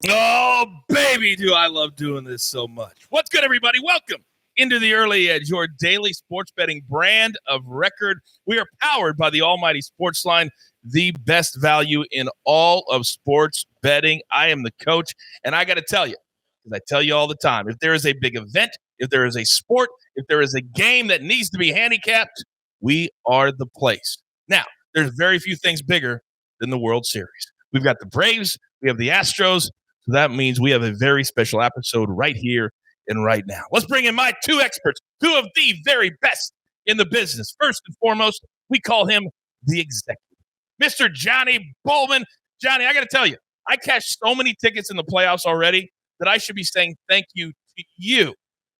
Oh, baby, do I love doing this so much. What's good, everybody? Welcome into the Early Edge, your daily sports betting brand of record. We are powered by the almighty SportsLine, the best value in all of sports betting. I am the coach, and I got to tell you, because I tell you all the time, if there is a big event, if there is a sport, if there is a game that needs to be handicapped, we are the place. Now, there's very few things bigger than the World Series. We've got the Braves, we have the Astros. So that means we have a very special episode right here and right now. Let's bring in my two experts, two of the very best in the business. First and foremost, we call him the executive, Mr. Johnny Bollman. Johnny, I got to tell you, I cashed so many tickets in the playoffs already that I should be saying thank you to you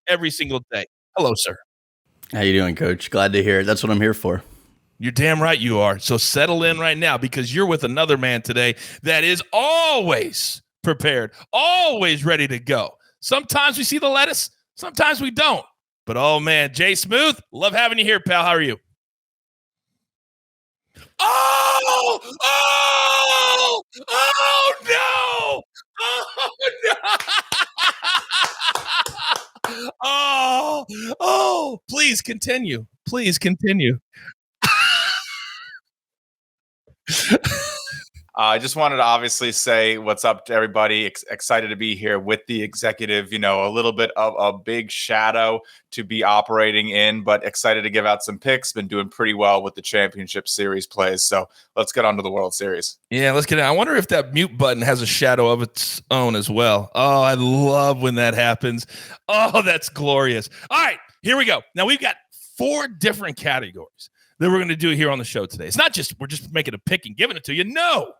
every single day. Hello, sir. How you doing, Coach? Glad to hear it. That's what I'm here for. You're damn right you are. So settle in right now because you're with another man today that is always prepared, always ready to go. Sometimes we see the lettuce, sometimes we don't. But, oh, man, Jay Smooth, love having you here, pal. How are you? Oh, no. Oh, please continue. Please continue. I just wanted to obviously say what's up to everybody. Excited to be here with the executive. You know, a little bit of a big shadow to be operating in, but excited to give out some picks. Been doing pretty well with the championship series plays. So let's get on to the World Series. Yeah, let's get it. I wonder if that mute button has a shadow of its own as well. Oh, I love when that happens. Oh, that's glorious. All right, here we go. Now we've got 4 different categories that we're going to do here on the show today. It's not just we're just making a pick and giving it to you. No.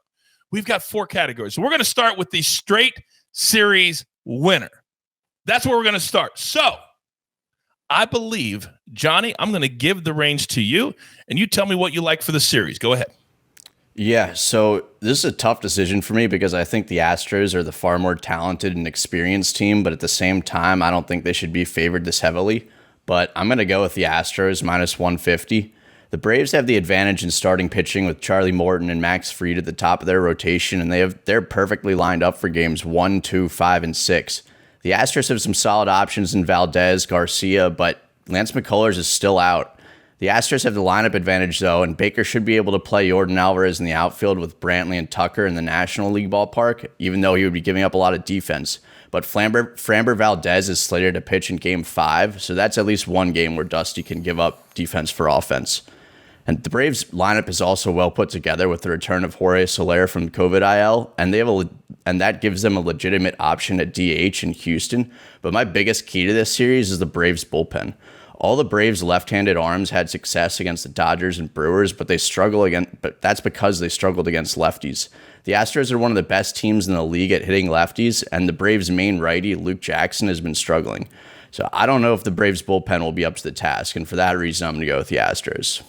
We've got 4 categories. So we're going to start with the straight series winner. That's where we're going to start. So I believe, Johnny, I'm going to give the reins to you, and you tell me what you like for the series. Go ahead. Yeah, so this is a tough decision for me because I think the Astros are the far more talented and experienced team, but at the same time, I don't think they should be favored this heavily. But I'm going to go with the Astros minus 150. The Braves have the advantage in starting pitching with Charlie Morton and Max Fried at the top of their rotation, and they're perfectly lined up for games 1, 2, 5, and 6. The Astros have some solid options in Valdez, Garcia, but Lance McCullers is still out. The Astros have the lineup advantage, though, and Baker should be able to play Yordan Alvarez in the outfield with Brantley and Tucker in the National League ballpark, even though he would be giving up a lot of defense. But Framber Valdez is slated to pitch in Game 5, so that's at least one game where Dusty can give up defense for offense. And the Braves lineup is also well put together with the return of Jorge Soler from COVID IL, and that gives them a legitimate option at DH in Houston. But my biggest key to this series is the Braves bullpen. All the Braves left-handed arms had success against the Dodgers and Brewers, but that's because they struggled against lefties. The Astros are one of the best teams in the league at hitting lefties, and the Braves' main righty, Luke Jackson, has been struggling. So I don't know if the Braves bullpen will be up to the task, and for that reason, I'm going to go with the Astros.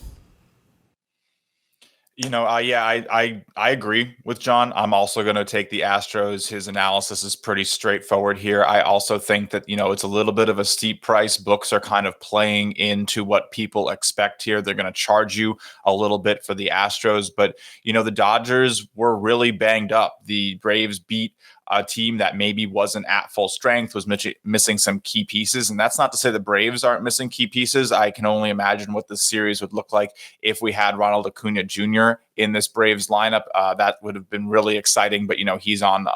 You know, I agree with John. I'm also going to take the Astros. His analysis is pretty straightforward here. I also think that, you know, it's a little bit of a steep price. Books are kind of playing into what people expect here. They're going to charge you a little bit for the Astros. But, you know, the Dodgers were really banged up. The Braves beat a team that maybe wasn't at full strength, was missing some key pieces. And that's not to say the Braves aren't missing key pieces. I can only imagine what this series would look like if we had Ronald Acuna Jr. in this Braves lineup. That would have been really exciting, but, you know, he's on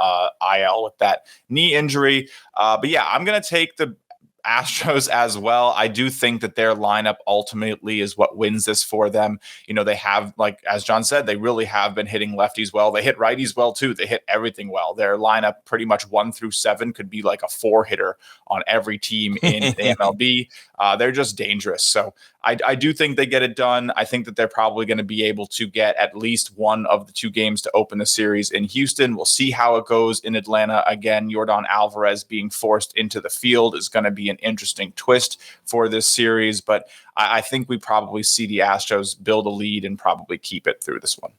IL with that knee injury. But yeah, I'm going to take the Astros as well. I do think that their lineup ultimately is what wins this for them. You know, they have, like, as John said, they really have been hitting lefties well. They hit righties well too. They hit everything well. Their lineup pretty much 1 through 7 could be like a 4-hitter on every team in the MLB. They're just dangerous. So I do think they get it done. I think that they're probably going to be able to get at least one of the 2 games to open the series in Houston. We'll see how it goes in Atlanta. Again, Yordan Alvarez being forced into the field is going to be an interesting twist for this series, but I think we probably see the Astros build a lead and probably keep it through this one.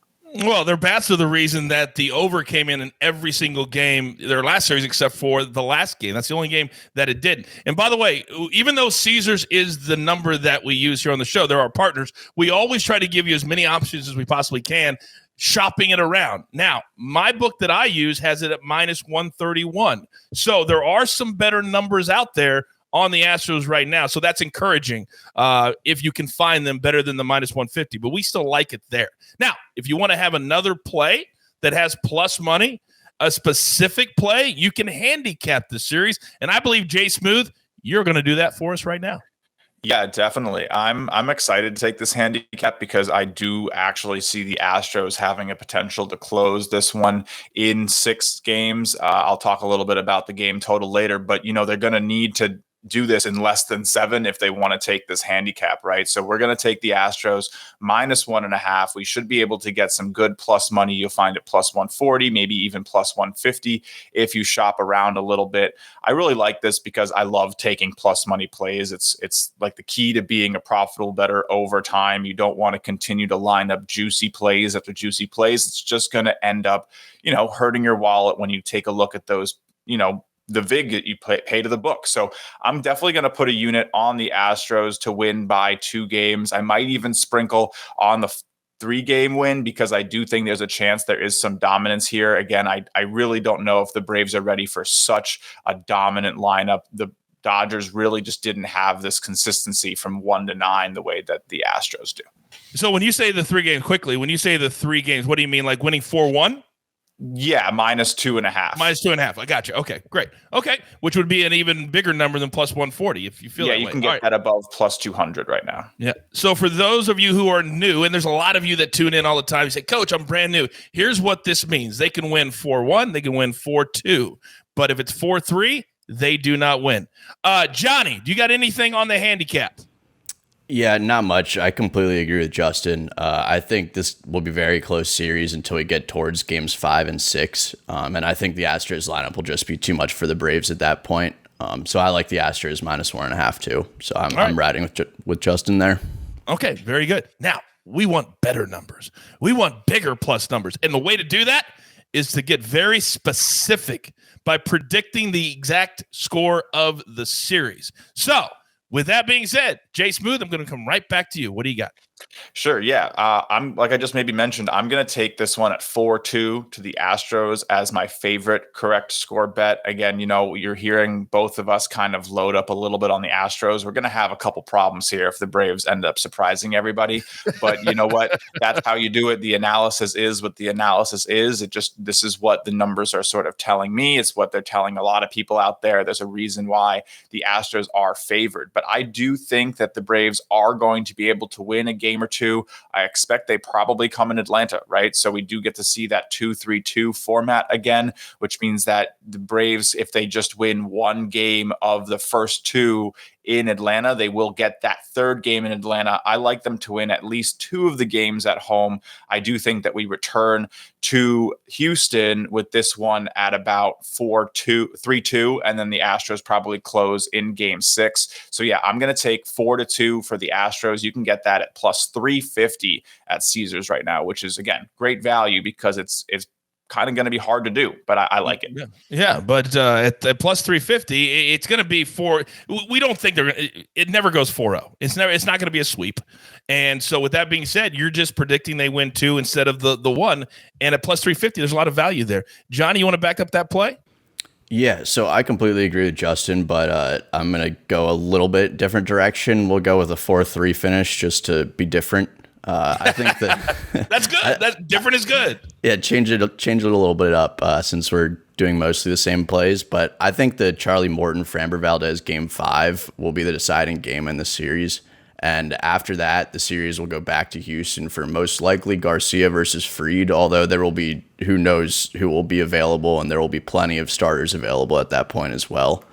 Well, their bats are the reason that the over came in every single game, their last series, except for the last game. That's the only game that it didn't. And by the way, even though Caesars is the number that we use here on the show, they're our partners. We always try to give you as many options as we possibly can. shopping it around. Now, my book that I use has it at minus 131. So there are some better numbers out there on the Astros right now. So that's encouraging if you can find them better than the minus 150. But we still like it there. Now, if you want to have another play that has plus money, a specific play, you can handicap the series. And I believe, Jay Smooth, you're going to do that for us right now. Yeah, definitely. I'm excited to take this handicap because I do actually see the Astros having a potential to close this one in 6 games. I'll talk a little bit about the game total later, but they're going to need to do this in less than 7 if they want to take this handicap, right? So we're going to take the Astros minus 1.5. We should be able to get some good plus money. You'll find it plus 140, maybe even plus 150 if you shop around a little bit. I really like this because I love taking plus money plays. It's like the key to being a profitable bettor over time. You don't want to continue to line up juicy plays after juicy plays. It's just going to end up, hurting your wallet when you take a look at those, the VIG that you pay to the book. So I'm definitely going to put a unit on the Astros to win by 2 games. I might even sprinkle on the 3-game win because I do think there's a chance there is some dominance here. Again, I really don't know if the Braves are ready for such a dominant lineup. The Dodgers really just didn't have this consistency from 1 to 9 the way that the Astros do. So when you say the 3 games quickly, when you say the 3 games, what do you mean? Like winning 4-1? Yeah, minus 2.5. Minus 2.5. I got you. Okay, great. Okay, which would be an even bigger number than plus 140 if you feel that way. Yeah, you can get that above plus 200 right now. Yeah. So for those of you who are new, and there's a lot of you that tune in all the time, you say, Coach, I'm brand new. Here's what this means. They can win 4-1. They can win 4-2. But if it's 4-3, they do not win. Johnny, do you got anything on the handicap? Yeah, not much. I completely agree with Justin. I think this will be a very close series until we get towards games 5 and 6. And I think the Astros lineup will just be too much for the Braves at that point. So I like the Astros minus 1.5 too. So I'm riding with Justin there. Okay, very good. Now, we want better numbers. We want bigger plus numbers. And the way to do that is to get very specific by predicting the exact score of the series. So, with that being said, Jay Smooth, I'm going to come right back to you. What do you got? Sure. Yeah. I'm like I just maybe mentioned, I'm going to take this one at 4-2 to the Astros as my favorite correct score bet. Again, you're hearing both of us kind of load up a little bit on the Astros. We're going to have a couple problems here if the Braves end up surprising everybody. But you know what? That's how you do it. The analysis is what the analysis is. This is what the numbers are sort of telling me. It's what they're telling a lot of people out there. There's a reason why the Astros are favored. But I do think that the Braves are going to be able to win a game or 2. I expect they probably come in Atlanta, right? So we do get to see that 2-3-2 format again, which means that the Braves, if they just win 1 game of the first 2 in Atlanta, they will get that 3rd game in Atlanta. I like them to win at least 2 of the games at home. I do think that we return to Houston with this one at about 3-2, and then the Astros probably close in game 6. So yeah, I'm going to take 4-2 for the Astros. You can get that at plus 350 at Caesars right now, which is again great value because it's kind of going to be hard to do, but I like it. Yeah, but at plus 350, it's going to be 4. We don't think it never goes 4-0. It's not going to be a sweep. And so with that being said, you're just predicting they win 2 instead of the 1. And at plus 350, there's a lot of value there. Johnny, you want to back up that play? Yeah, so I completely agree with Justin, but I'm going to go a little bit different direction. We'll go with a 4-3 finish just to be different. I think that that's good. That's different is good. Yeah, change it a little bit up since we're doing mostly the same plays. But I think the Charlie Morton Framber Valdez game 5 will be the deciding game in the series. And after that, the series will go back to Houston for most likely Garcia versus Fried, although there will be who knows who will be available, and there will be plenty of starters available at that point as well.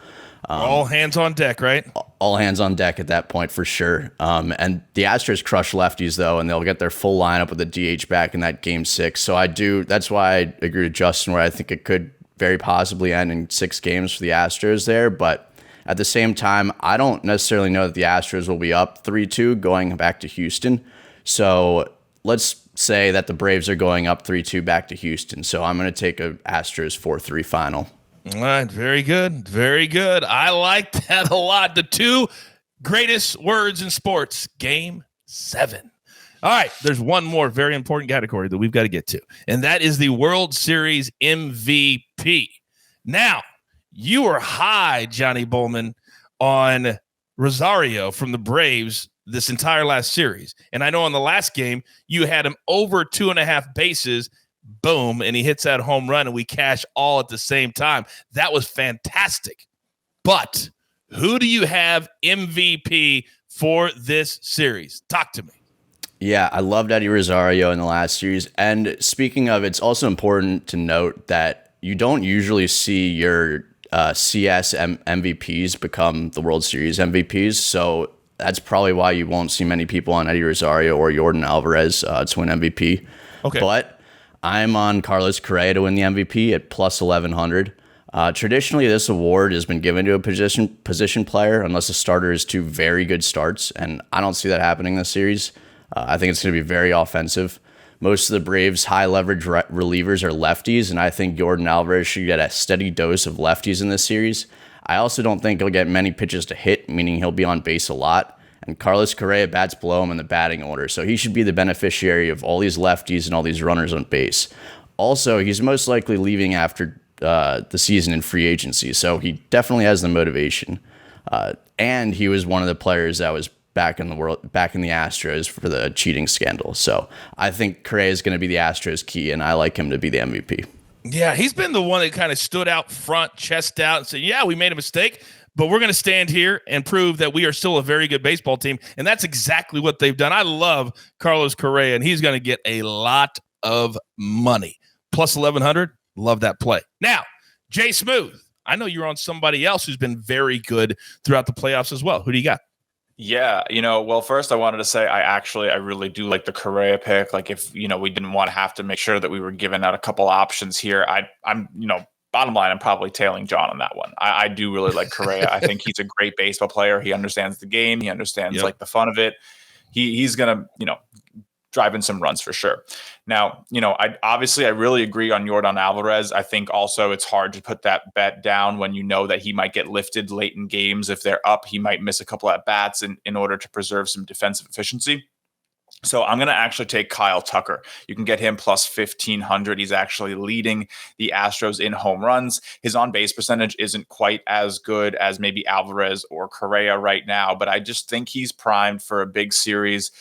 All hands on deck, right? All hands on deck at that point for sure. And the Astros crush lefties though, and they'll get their full lineup with the DH back in that game 6. So that's why I agree with Justin where I think it could very possibly end in 6 games for the Astros there. But at the same time, I don't necessarily know that the Astros will be up 3-2 going back to Houston. So let's say that the Braves are going up 3-2 back to Houston. So I'm going to take a Astros 4-3 final. All right, very good. Very good. I like that a lot. The 2 greatest words in sports, game 7. All right, there's one more very important category that we've got to get to, and that is the World Series MVP. Now, you were high, Johnny Bollman, on Rosario from the Braves this entire last series. And I know in the last game, you had him over 2.5 bases, boom, and he hits that home run, and we cash all at the same time. That was fantastic. But who do you have MVP for this series? Talk to me. Yeah, I loved Eddie Rosario in the last series. And speaking of, it's also important to note that you don't usually see your CS MVPs become the World Series MVPs. So that's probably why you won't see many people on Eddie Rosario or Yordan Alvarez to win MVP. Okay. But I'm on Carlos Correa to win the MVP at plus 1,100. Traditionally, this award has been given to a position player unless a starter has 2 very good starts, and I don't see that happening this series. I think it's going to be very offensive. Most of the Braves' high-leverage relievers are lefties, and I think Yordan Alvarez should get a steady dose of lefties in this series. I also don't think he'll get many pitches to hit, meaning he'll be on base a lot. And Carlos Correa bats below him in the batting order, so he should be the beneficiary of all these lefties and all these runners on base. Also, he's most likely leaving after the season in free agency, so he definitely has the motivation. And he was one of the players that was back in the Astros for the cheating scandal. So I think Correa is going to be the Astros key, and I like him to be the MVP. Yeah, he's been the one that kind of stood out front, chest out, and said, yeah, we made a mistake, but we're going to stand here and prove that we are still a very good baseball team. And that's exactly what they've done. I love Carlos Correa, and he's going to get a lot of money. Plus 1,100, love that play. Now, Jay Smooth, I know you're on somebody else who's been very good throughout the playoffs as well. Who do you got? Yeah, well, first I wanted to say I really do like the Correa pick. Like if, we didn't want to have to make sure that we were giving out a couple options here, I'm bottom line, I'm probably tailing John on that one. I do really like Correa. I think he's a great baseball player. He understands the game. He understands like the fun of it. He's going to, drive in some runs for sure. Now, I really agree on Yordan Alvarez. I think also it's hard to put that bet down when you know that he might get lifted late in games. If they're up, he might miss a couple at bats in order to preserve some defensive efficiency. So I'm going to actually take Kyle Tucker. You can get him plus 1,500. He's actually leading the Astros in home runs. His on-base percentage isn't quite as good as maybe Alvarez or Correa right now, but I just think he's primed for a big series.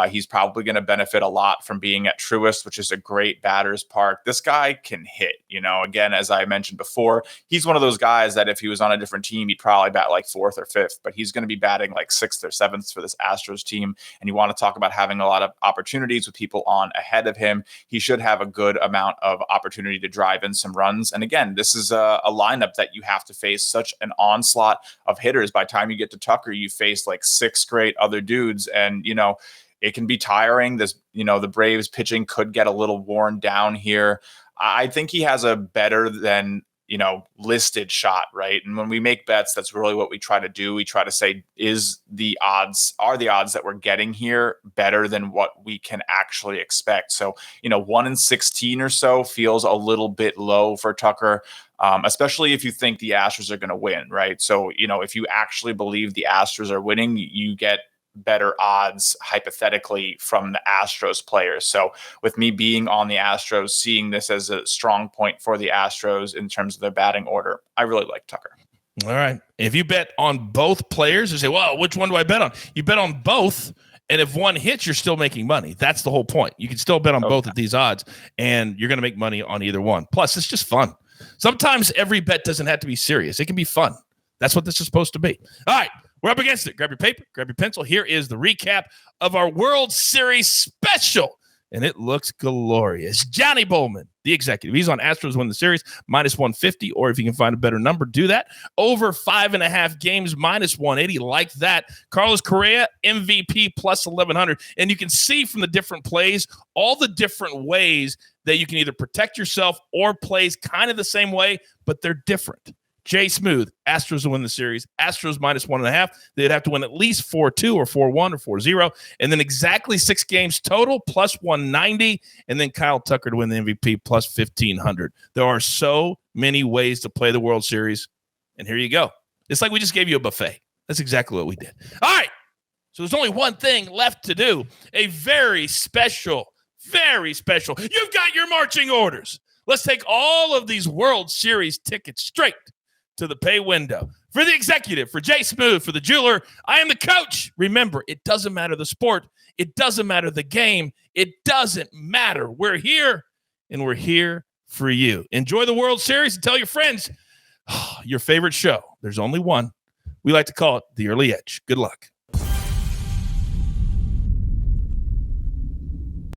He's probably going to benefit a lot from being at Truist, which is a great batter's park. This guy can hit, again, as I mentioned before, he's one of those guys that if he was on a different team, he'd probably bat like 4th or 5th, but he's going to be batting like 6th or 7th for this Astros team. And you want to talk about having a lot of opportunities with people on ahead of him. He should have a good amount of opportunity to drive in some runs. And again, this is a lineup that you have to face such an onslaught of hitters. By the time you get to Tucker, you face like 6 great other dudes. And, it can be tiring. The Braves pitching could get a little worn down here. I think he has a better than, listed shot, right? And when we make bets, that's really what we try to do. We try to say, are the odds that we're getting here better than what we can actually expect? So, 1 in 16 or so feels a little bit low for Tucker. Especially if you think the Astros are going to win, right? So, if you actually believe the Astros are winning, you get better odds hypothetically from the Astros players. So with me being on the Astros, seeing this as a strong point for the Astros in terms of their batting order, I really like Tucker. All right. If you bet on both players, you say, well, which one do I bet on? You bet on both. And if one hits, you're still making money. That's the whole point. You can still bet on both at these odds, and you're going to make money on either one. Plus, it's just fun. Sometimes every bet doesn't have to be serious. It can be fun. That's what this is supposed to be. All right. We're up against it. Grab your paper, grab your pencil. Here is the recap of our World Series special, and it looks glorious. Johnny Bollman, the executive. He's on Astros win the series, minus 150, or if you can find a better number, do that. Over 5.5 games, minus 180, like that. Carlos Correa, MVP, plus 1,100. And you can see from the different plays, all the different ways that you can either protect yourself or plays kind of the same way, but they're different. Jay Smooth, Astros will win the series. Astros minus 1.5. They'd have to win at least 4-2 or 4-1 or 4-0. And then exactly 6 games total, plus 190. And then Kyle Tucker to win the MVP, plus 1,500. There are so many ways to play the World Series. And here you go. It's like we just gave you a buffet. That's exactly what we did. All right. So there's only one thing left to do. A very special. You've got your marching orders. Let's take all of these World Series tickets straight to the pay window. For the executive, for Jay Smooth, for the jeweler, I am the coach. Remember, it doesn't matter the sport. It doesn't matter the game. It doesn't matter. We're here, and we're here for you. Enjoy the World Series and tell your friends your favorite show. There's only one. We like to call it The Early Edge. Good luck.